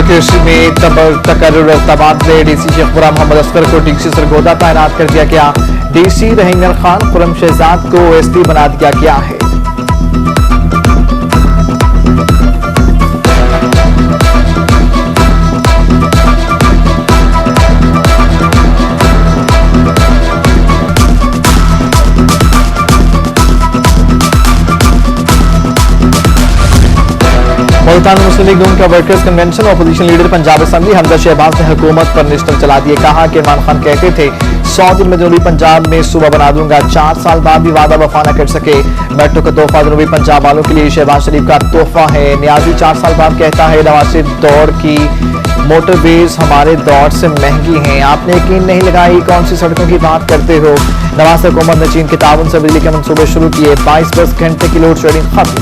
कृषि में तकर्रुर और तबादले। डीसी शेखपुरा मोहम्मद असगर को डीसी सरगोदा तैनात कर दिया गया। डीसी रहींगर खान खुरम शहजाद को एसपी बना दिया गया है। मुल्तान मुस्लिम लीग नून का workers convention. Opposition leader Punjab assembly Hamza Shahbaz ने हुकूमत पर निस्टर चला दिए। कहा कि इमरान खान कहते थे 100 दिन में जनूबी पंजाब में सूबा बना दूंगा, 4 साल बाद भी वादा वफा न कर सके। मेट्रो का तोहफा जनूबी पंजाब वालों के लिए शहबाज शरीफ का तोहफा है। न्याजी 4 साल बाद कहता है नवाज शरीफ दौड़ की मोटरवेज हमारे दौर से महंगी हैं। आपने यकीन नहीं लगाई, कौन सी सड़कों की बात करते हो। नवाज हुकूमत ने चीन के ताउन से बिजली के मंसूबे शुरू किए। 22 घंटे की लोड शेडिंग खत्म।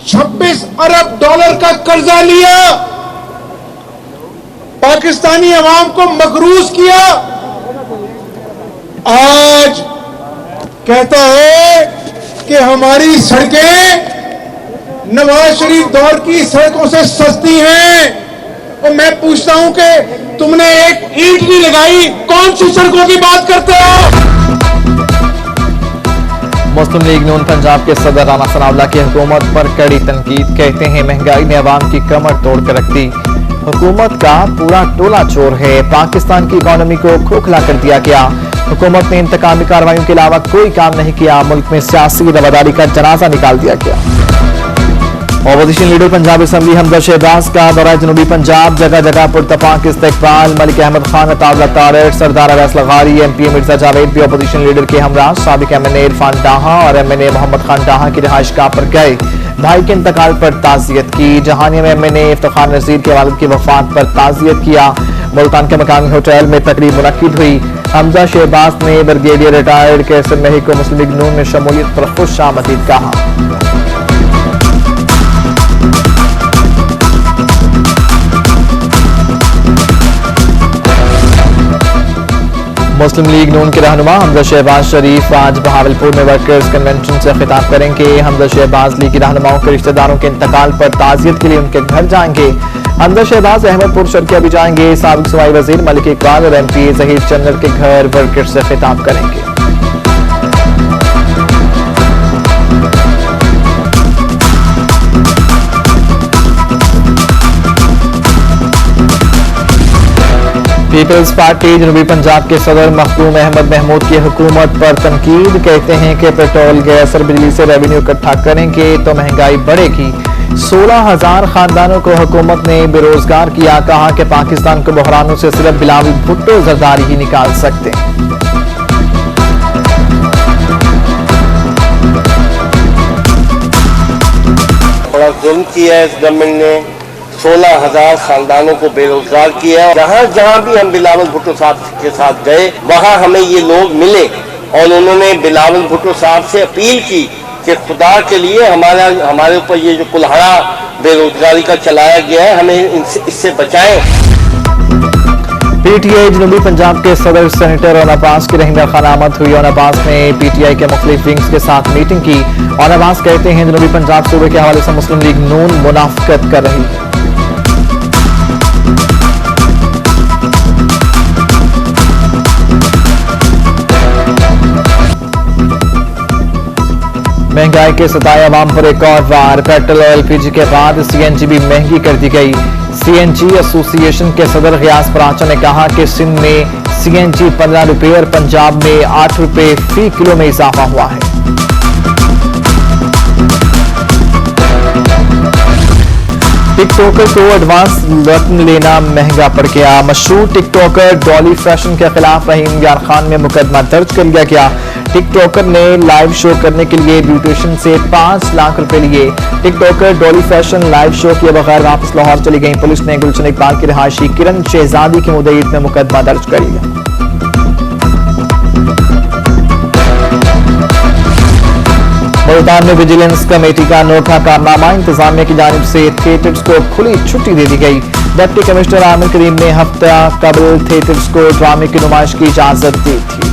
$26 अरब का कर्जा लिया, पाकिस्तानी अवाम को मकरूज किया। आज कहता है कि हमारी सड़कें नवाज शरीफ दौर की सड़कों से सस्ती हैं। और मैं पूछता हूं कि तुमने एक ईंट नहीं लगाई, कौन सी सड़कों की बात करते हो। मुस्लिम लीग नून पंजाब के सदर राना सनाउल्लाह की हुकूमत पर कड़ी तनकीद। कहते हैं महंगाई ने अवाम की कमर तोड़ कर रख दी। हुकूमत का पूरा टोला चोर है। पाकिस्तान की इकोनॉमी को खोखला कर दिया गया। हुकूमत ने इंतकामी कार्रवाइयों के अलावा कोई काम नहीं किया। मुल्क में सियासी रवादारी का जनाजा निकाल दिया गया। Opposition leader Punjab assembly Hamza Shahbaz का दौरा जनूबी पंजाब। जगह जगह पुरतफाक इस्तकबाल। मलिक अहमद खान, अताउल्लाह तारिक, सरदार अवैस लगारी, एमपी मिर्जा जावेद भी अपोजिशन लीडर के हमरा। साबिक एमएनए इरफान डाहा और एमएनए मोहम्मद खान डाहा की रिहाइशगाह पर गए। भाई के इंतकाल पर ताजियत की। जहानिया में एमएनए इफ्तिखार नज़ीर के वालिद की वफात पर ताजियत किया। मुल्तान के मकामी होटल में तकरीब मुनक्किद हुई। हमजा शहबाज ने ब्रिगेडियर रिटायर्ड कैसर मही को मुस्लिम लीग नून में शमूलियत पर खुश आमदीद कहा। मुस्लिम लीग नून के रहनुमा हमजा शहबाज शरीफ आज बहावलपुर में वर्कर्स कन्वेंशन से खिताब करेंगे। हमजा शहबाज लीग के रहनुमाओं के रिश्तेदारों के इंतकाल पर ताजियत के लिए उनके घर जाएंगे। हमजा शहबाज अहमदपुर शर्किया भी जाएंगे। साबिक सूबाई वजीर मलिक इकबाल और एमपी जहीर चंदर के घर वर्कर्स से खिताब करेंगे। पीपल्स पार्टी जनूबी पंजाब के सदर मखदूम अहमद महमूद की हुकूमत पर तनकीद। कहते हैं कि पेट्रोल, गैस और बिजली से रेवेन्यू इकट्ठा करेंगे तो महंगाई बढ़ेगी। 16,000 खानदानों को हुकूमत ने बेरोजगार किया। कहा कि पाकिस्तान को बहरानों से सिर्फ बिलावल भुट्टो जरदारी ही निकाल सकते हैं। बड़ा जुल्म किया है इस गवर्नमेंट ने। 16,000 खानदानों को बेरोजगार किया। जहाँ जहाँ भी हम बिलावल भुट्टो साहब के साथ गए वहाँ हमें ये लोग मिले और उन्होंने बिलावल भुट्टो साहब से अपील की कि खुदा के लिए हमारे ऊपर ये जो कुल्हाड़ा बेरोजगारी का चलाया गया है हमें इससे बचाएं। पीटीआई जनूबी पंजाब के सदर सेनेटर ओन अब्बास की रहींगर खान आमद हुई। ओन अब्बास ने पीटीआई के मुख्तलिफ विंग्स के साथ मीटिंग की। ओन अब्बास कहते हैं जनूबी पंजाब सूबे के हवाले से मुस्लिम लीग नून मुनाफिकत कर रही है। महंगाई के सताए अवाम पर एक और वार। पेट्रोल और एलपीजी के बाद सीएनजी भी महंगी कर दी गई। सीएनजी एसोसिएशन के सदर गयास परांचा ने कहा कि सिंध में सीएनजी 15 रुपये और पंजाब में 8 रुपये फी किलो में इजाफा हुआ है। टिकटॉकर को एडवांस रकम लेना महंगा पड़ गया। मशहूर टिकटॉकर डॉली फैशन के खिलाफ रहीम यार खान में मुकदमा दर्ज कर लिया गया। टिकटॉकर ने लाइव शो करने के लिए ब्यूटिशियन से 5 लाख रुपए लिए। TikToker Dolly fashion live show किए बगैर वापस लाहौर चली गई। पुलिस ने गुलशन इकबाल की रिहायशी किरण शहजादी की मुद्दईद में मुकदमा दर्ज कर लिया। मुल्तान में विजिलेंस कमेटी का अनोखा कारनामा, इंतजामिया की जानिब से थिएटर्स को खुली छुट्टी दे दी गई। डिप्टी कमिश्नर आमिर करीम ने हफ्ता कबल थिएटर्स को ड्रामे की नुमाइश की इजाजत दी थी।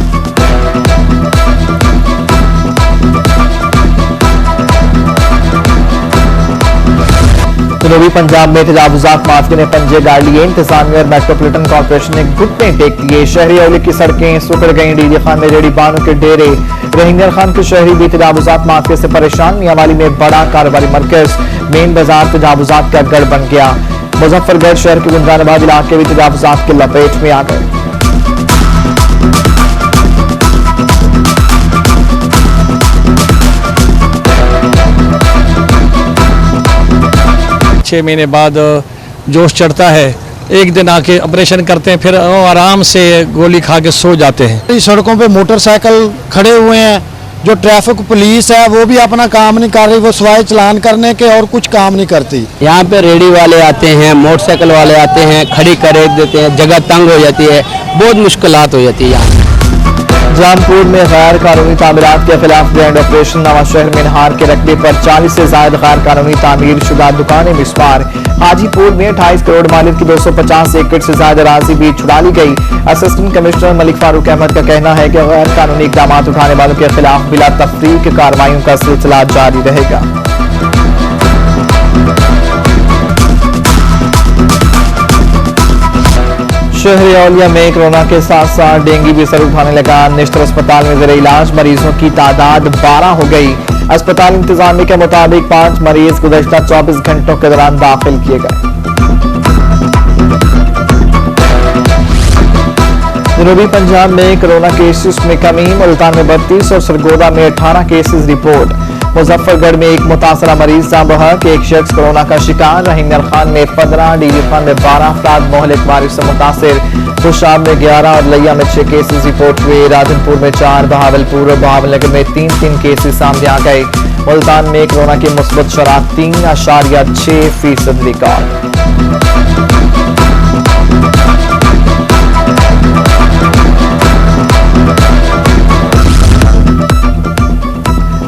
जनूबी पंजाब में तजावुजात माफिया ने पंजे गाड़ लिए, इंतजामिया और मेट्रोपॉलिटन कॉर्पोरेशन ने घुटने टेक दिए। शहरी अवली की सड़कें सुकड़ गई, डीजे खान में रेडी बानों के डेरे। रोहिंग्या खान के शहरी भी तजावुजात माफिया से परेशान। मियांवाली में बड़ा कारोबारी मरकज, मेन बाजार तजावुजात का गढ़ बन गया। मुजफ्फरगढ़ शहर के गुंजरानाबाद इलाके भी तजावुजात की लपेट में आ गए। 6 महीने बाद जोश चढ़ता है, एक दिन आके ऑपरेशन करते हैं, फिर आराम से गोली खा के सो जाते हैं। सड़कों पे मोटरसाइकिल खड़े हुए हैं, जो ट्रैफिक पुलिस है वो भी अपना काम नहीं कर रही, वो सिवाय चलान करने के और कुछ काम नहीं करती। यहाँ पे रेडी वाले आते हैं, मोटरसाइकिल वाले आते हैं, खड़ी कर देते हैं, जगह तंग हो जाती है, बहुत मुश्किलात हो जाती है यहाँ। जामपुर में गैर कानूनी तामीरात के खिलाफ ग्रैंड ऑपरेशन। नवाशहर में नहार के रकबे पर 40 से ज्यादा गैर कानूनी तामीर शुदा दुकानें मिसमार। हाजीपुर में 28 करोड़ मालिक की 250 एकड़ से ज्यादा राशि भी छुड़ा ली गई। असिस्टेंट कमिश्नर मलिक फारूक अहमद का कहना है कि गैर कानूनी इकदाम उठाने वालों के खिलाफ बिला तफरीक कार्रवाइयों का सिलसिला जारी रहेगा। शहर औलिया में कोरोना के साथ साथ डेंगू भी सर उठाने लगा। निश्तर अस्पताल में ज़ेरे इलाज मरीजों की तादाद 12 हो गई। अस्पताल इंतजामिया के मुताबिक 5 मरीज गुज़श्ता 24 घंटों के दौरान दाखिल किए गए। जनूबी पंजाब में कोरोना केसेस में कमी, मुल्तान में 32 और सरगोदा में 18 केसेस रिपोर्ट। मुजफ्फरगढ़ में एक मुतासरा मरीज का बहक, एक शख्स कोरोना का शिकार। रोहिंग्या खान में 15, डीजे खान में 12 अफराद मोहलिक बारिश से मुतासिर। खुशाब में 11 और लिया में 6 केसेस रिपोर्ट हुए। राधनपुर में 4, बहावलपुर और बहावलनगर में 3 केसेस सामने आ गए। मुल्तान में कोरोना की मुस्बत शरह 3.6% रिकॉर्ड।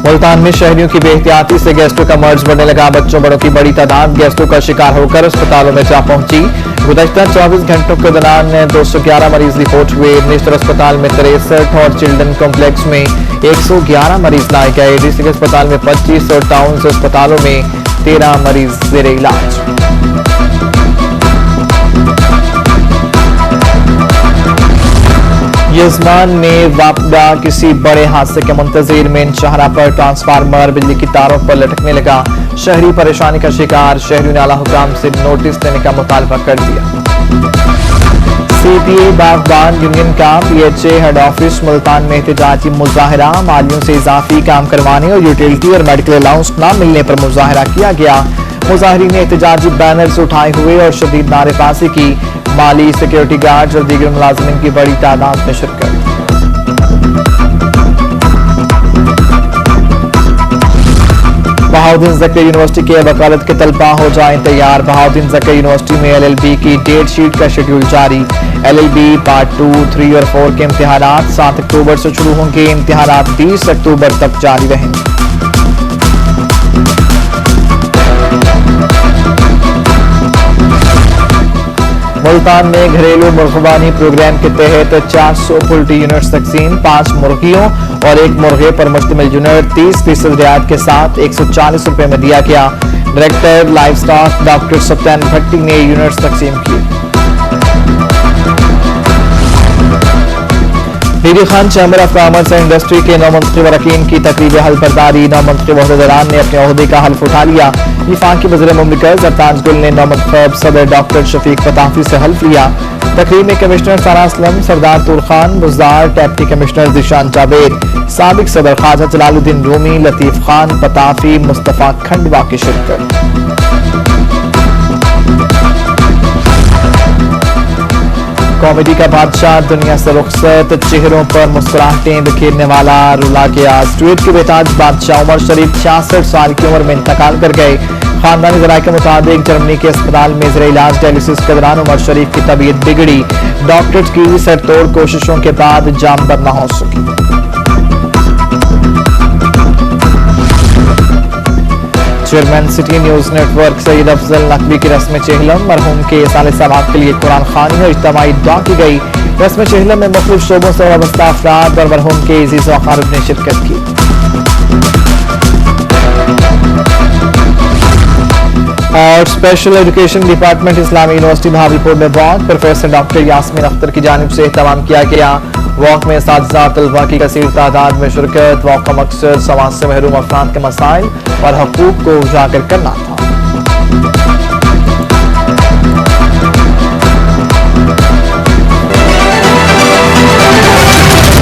मुल्तान में शहरियों की बेहतियाती से गैस्ट्रो का मर्ज बढ़ने लगा। बच्चों बड़ों की बड़ी तादाद गैस्ट्रो का शिकार होकर अस्पतालों में जा पहुंची। गुज़श्ता 24 घंटों के दौरान 211 मरीज रिपोर्ट हुए। निश्तर अस्पताल में 63 और चिल्ड्रन कॉम्प्लेक्स में 111 मरीज लाए गए। डिस्ट्रिक्ट अस्पताल में 25 और टाउन अस्पतालों में 13 मरीज ज़ेरे इलाज। यजमान में वापदा किसी बड़े हादसे के मुंतज़िर में शाहरा पर ट्रांसफार्मर बिजली की तारों पर लटकने लगा। शहरी परेशानी का शिकार। शहरियों ने आला हुकाम से नोटिस देने का मुतालबा कर दिया। CPA बागबान यूनियन का PHA हेड ऑफिस मुल्तान में एहतजाजी मुजाहिरा। मालियों से इजाफी काम करवाने और यूटिलिटी और मेडिकल अलाउंस न मिलने पर मुजाहिरा किया गया। मुजाहिरीन ने एहतजाजी बैनर्स उठाए हुए और शदीद नारेबाजी की। माली, सिक्योरिटी गार्ड्स और दीगर मुलाजिमिन की बड़ी तादाद में शिरकत। बहाउद्दीन ज़कर यूनिवर्सिटी के वकालत के तलबा हो जाएं तैयार। बहाउद्दीन ज़कर यूनिवर्सिटी में LLB की डेट शीट का शेड्यूल जारी। LLB पार्ट 2, 3 और 4 के इम्तिहानात 7 अक्टूबर से शुरू होंगे। इम्तिहानात 20 अक्टूबर तक जारी रहेंगे। मुल्तान में घरेलू मुर्गबानी प्रोग्राम के तहत 400 पोल्ट्री यूनिट्स तकसीम। 5 मुर्गियों और 1 मुर्गे पर मुश्तमिल यूनिट 30% रियायत के साथ 140 रुपए में दिया गया। डायरेक्टर लाइव स्टॉक डॉक्टर सत्यान भट्टी ने यूनिट्स तकसीम किए। Bibi Khan chamber of commerce and industry के नौमंतखब अरकान की तकरीब हल्फबरदारी। नौमंतखब ओहदेदारान ने अपने ओहदे का हल्फ उठा लिया। वफाकी वज़ीर मुमलिकत सरताज गुल ने नौमंतखब सदर डॉक्टर शफीक फताफी से हल्फ लिया। तकरीब में कमिश्नर सारा असलम, सरदार तुल खान बुज़दार, डेप्टी कमिश्नर ज़ीशान जावेद, साबिक सदर ख्वाजा जलालुद्दीन रूमी, लतीफ़ खान पताफी, मुस्तफ़ा खंडवा की शिरकत। कॉमेडी का बादशाह दुनिया से रुखसत, चेहरों पर मुस्कुराहटें बिखेरने वाला रुला के आज ट्वीट के बेताज बादशाह उमर शरीफ 66 साल की उम्र में इंतकाल कर गए। खानदानी ज़राए के मुताबिक जर्मनी के अस्पताल में ज़ेरे इलाज डायलिसिस के दौरान उमर शरीफ की तबीयत बिगड़ी। डॉक्टर्स की सरतोड़ कोशिशों के बाद जान बर न हो सकी। Chairman city news network Saeed Afzal Naqvi की रस्म चेहलम, मरहूम के साले समात के लिए कुरान खानी और इज्तिमाई दुआ की गई। रस्म चेहलम में मुख्तलिफ शोबों से वाबस्ता अफराद और मरहूम के अजीज व अकारिब ने शिरकत की। और स्पेशल एजुकेशन डिपार्टमेंट इस्लामी यूनिवर्सिटी भावलपुर में वॉक प्रोफेसर डॉक्टर यास्मीन अख्तर की जानिब से एहतमाम किया गया। वॉक में साथीज़ा तलबा की कसीर तादाद में शिरकत। वॉक का मकसद समाज से महरूम अफराद के मसाइल और हकूक को उजागर करना था।